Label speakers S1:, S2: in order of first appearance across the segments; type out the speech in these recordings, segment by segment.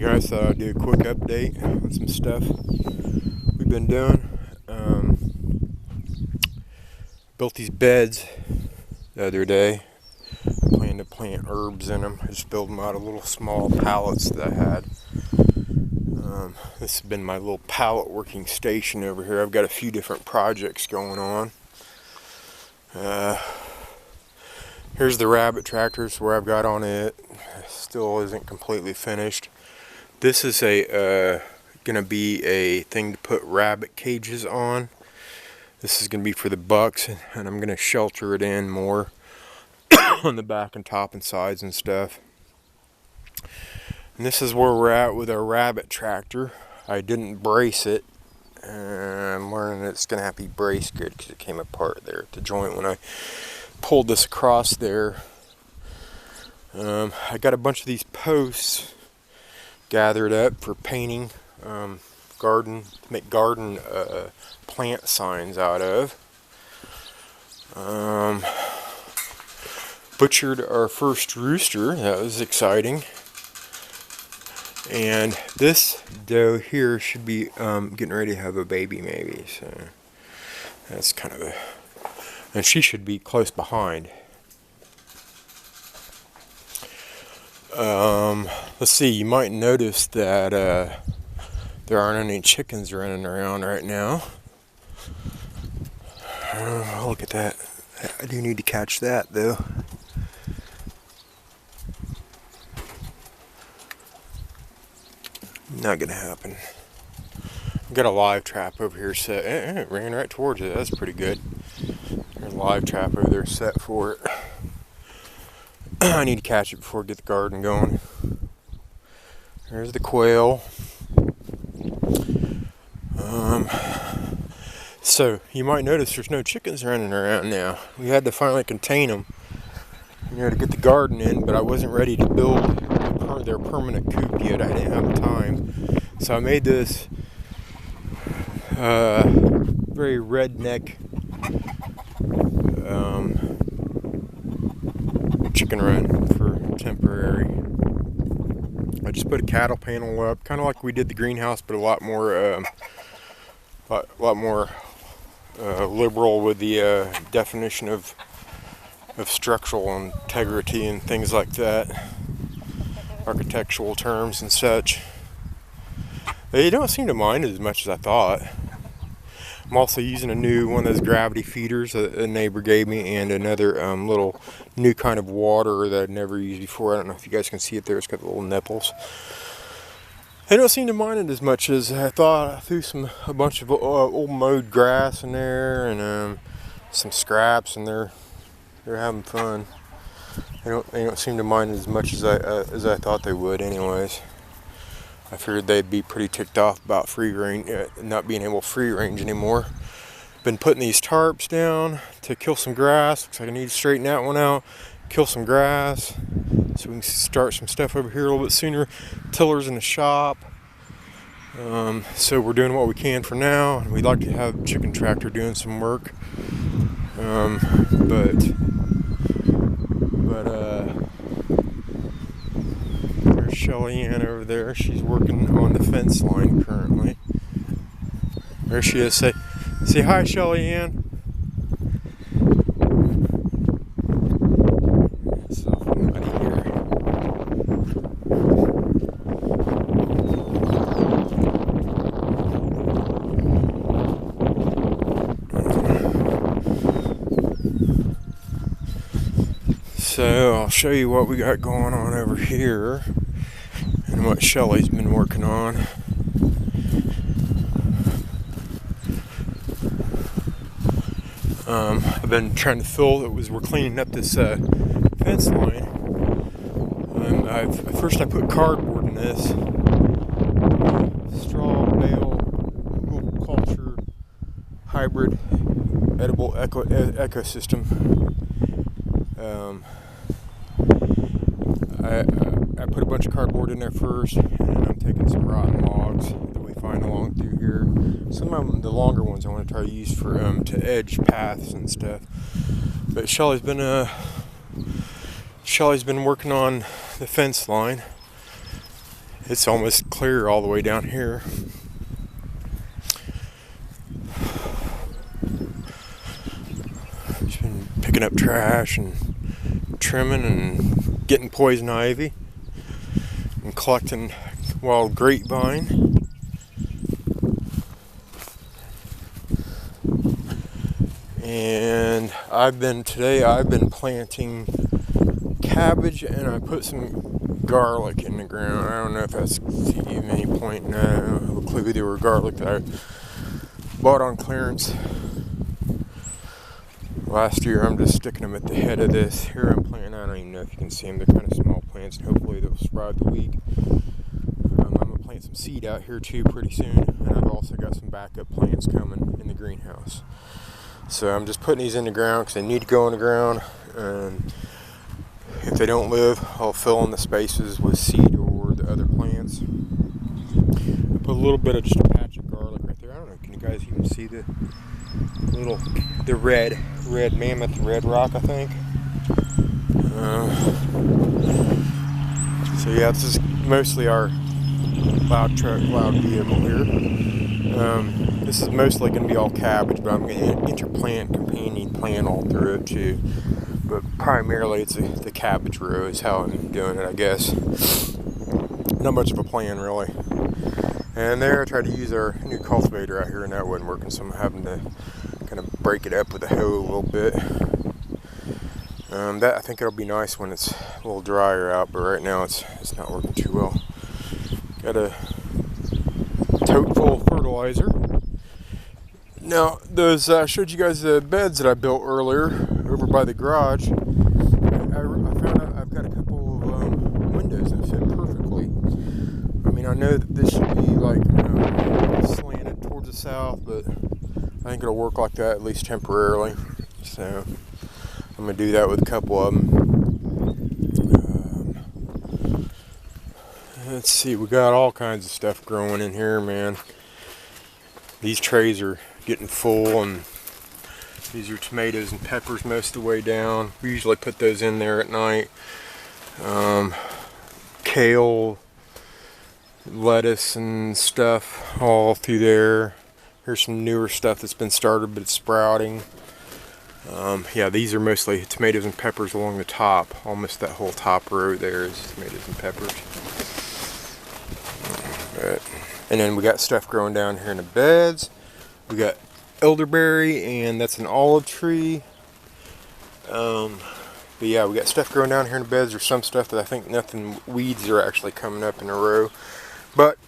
S1: guys, thought I'd do a quick update on some stuff we've been doing. Built these beds the other day. I plan to plant herbs in them. I just built them out of little small pallets that I had. This has been my little pallet working station over here. I've got a few different projects going on. Here's the rabbit tractors where I've got on it. Still isn't completely finished. This is gonna be a thing to put rabbit cages on. This is gonna be for the bucks, and I'm gonna shelter it in more on the back and top and sides and stuff. And this is where we're at with our rabbit tractor. I didn't brace it. I'm learning it's gonna have to be braced good because it came apart there at the joint when I pulled this across there. I got a bunch of these posts gathered up for painting, to make garden plant signs out of. Butchered our first rooster. That was exciting. And this doe here should be getting ready to have a baby maybe. So that's kind of and she should be close behind. Let's see, you might notice that there aren't any chickens running around right now. Look at that. I do need to catch that though. Not gonna happen. I've got a live trap over here set. It ran right towards it. That's pretty good. There's a live trap over there set for it. I need to catch it before I get the garden going. There's the quail. So you might notice there's no chickens running around now. We had to finally contain them, to get the garden in, but I wasn't ready to build their permanent coop yet. I didn't have time, so I made this very redneck chicken run for temporary. I just put a cattle panel up, kind of like we did the greenhouse, but a lot more liberal with the definition of structural integrity and things like that, architectural terms and such. They don't seem to mind as much as I thought. I'm also using a new one of those gravity feeders that a neighbor gave me, and another little new kind of water that I'd never used before. I don't know if you guys can see it there. It's got the little nipples. They don't seem to mind it as much as I thought. I threw a bunch of old mowed grass in there and some scraps, and they're having fun. They don't seem to mind as much as I thought they would. Anyways, I figured they'd be pretty ticked off about free range, not being able to free range anymore. Been putting these tarps down to kill some grass. Looks like I need to straighten that one out, kill some grass, so we can start some stuff over here a little bit sooner. Tillers in the shop. So we're doing what we can for now, and we'd like to have chicken tractor doing some work. But there's Shelly Ann over there. She's working on the fence line currently. There she is. Say hi, Shelly Ann. It's awful muddy here. So I'll show you what we got going on over here and what Shelly's been working on. I've been trying to we're cleaning up this fence line. First I put cardboard in this. Straw bale, culture, hybrid, edible ecosystem. I put a bunch of cardboard in there first, and then I'm taking some rotten logs that we find along through here. Some of them, the longer ones, I want to try to use for to edge paths and stuff. But Shelly's been working on the fence line, It's almost clear all the way down here. Just been picking up trash and trimming and getting poison ivy and collecting wild grapevine. And I've been planting cabbage, and I put some garlic in the ground. I don't know if that's even any point. No, I don't have a clue. They were garlic that I bought on clearance last year. I'm just sticking them at the head of this. Here I'm planting, I don't even know if you can see them. They're kind of small plants, and hopefully they'll sprout the week. I'm going to plant some seed out here too pretty soon, and I've also got some backup plants coming in the greenhouse. So I'm just putting these in the ground because they need to go in the ground, and if they don't live, I'll fill in the spaces with seed or the other plants. I put a little bit of just a patch of garlic right there. I don't know, can you guys even see the red mammoth red rock, I think. So yeah, this is mostly our loud vehicle here. This is mostly going to be all cabbage, but I'm going to interplant companion plant all through it too. But primarily it's the cabbage row is how I'm doing it, I guess. Not much of a plan really. And there I tried to use our new cultivator out here, and that wasn't working, so I'm having to kind of break it up with a hoe a little bit. I think it'll be nice when it's a little drier out, but right now it's not working too well. Got a tote full of fertilizer. Now, those I showed you guys the beds that I built earlier over by the garage. I found out I've got a couple of windows that fit perfectly. I mean, I know that this should be like slanted towards the south, but I think it'll work like that at least temporarily. So I'm gonna do that with a couple of them. Let's see, we got all kinds of stuff growing in here, man. These trays are getting full, and these are tomatoes and peppers most of the way down. We usually put those in there at night. Kale, lettuce and stuff all through there. Here's some newer stuff that's been started, but it's sprouting. Yeah, these are mostly tomatoes and peppers along the top. Almost that whole top row there is tomatoes and peppers. And then we got stuff growing down here in the beds. We got elderberry, and that's an olive tree. But yeah, we got stuff growing down here in the beds. There's some stuff that I think weeds are actually coming up in a row. But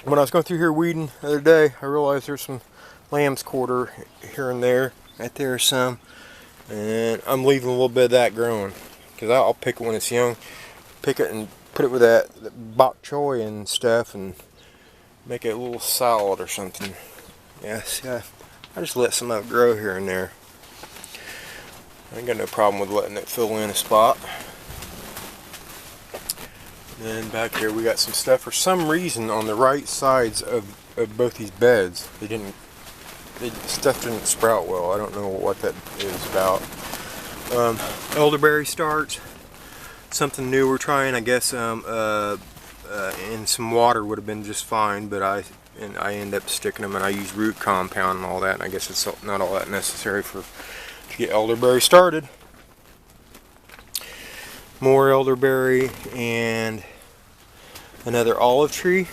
S1: when I was going through here weeding the other day, I realized there's some lamb's quarter here and there. Right there some. And I'm leaving a little bit of that growing, because I'll pick it when it's young. Pick it and put it with that bok choy and stuff, and make it a little salad or something. Yeah, see, I just let some of it grow here and there. I ain't got no problem with letting it fill in a spot. And then back here we got some stuff. For some reason on the right sides of both these beds, stuff didn't sprout well. I don't know what that is about. Elderberry starts. Something new we're trying, I guess. In some water would have been just fine, but I end up sticking them, and I use root compound and all that, and I guess it's not all that necessary to get elderberry started. More elderberry and another olive tree.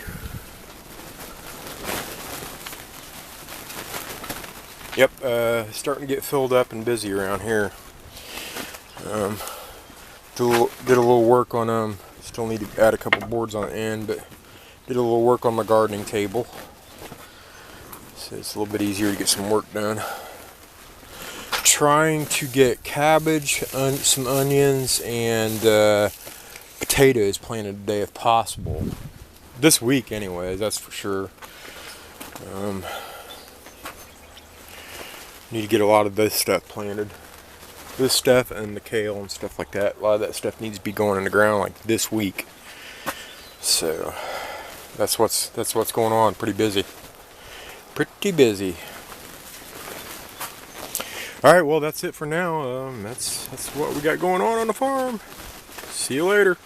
S1: Yep, starting to get filled up and busy around here. Did a little work on still need to add a couple boards on the end, but did a little work on my gardening table, so it's a little bit easier to get some work done. Trying to get cabbage, some onions, and potatoes planted today if possible. This week anyways, that's for sure. Need to get a lot of this stuff planted. This stuff and the kale and stuff like that. A lot of that stuff needs to be going in the ground like this week. So that's what's going on. Pretty busy. Pretty busy. All right, well that's it for now. That's what we got going on the farm. See you later.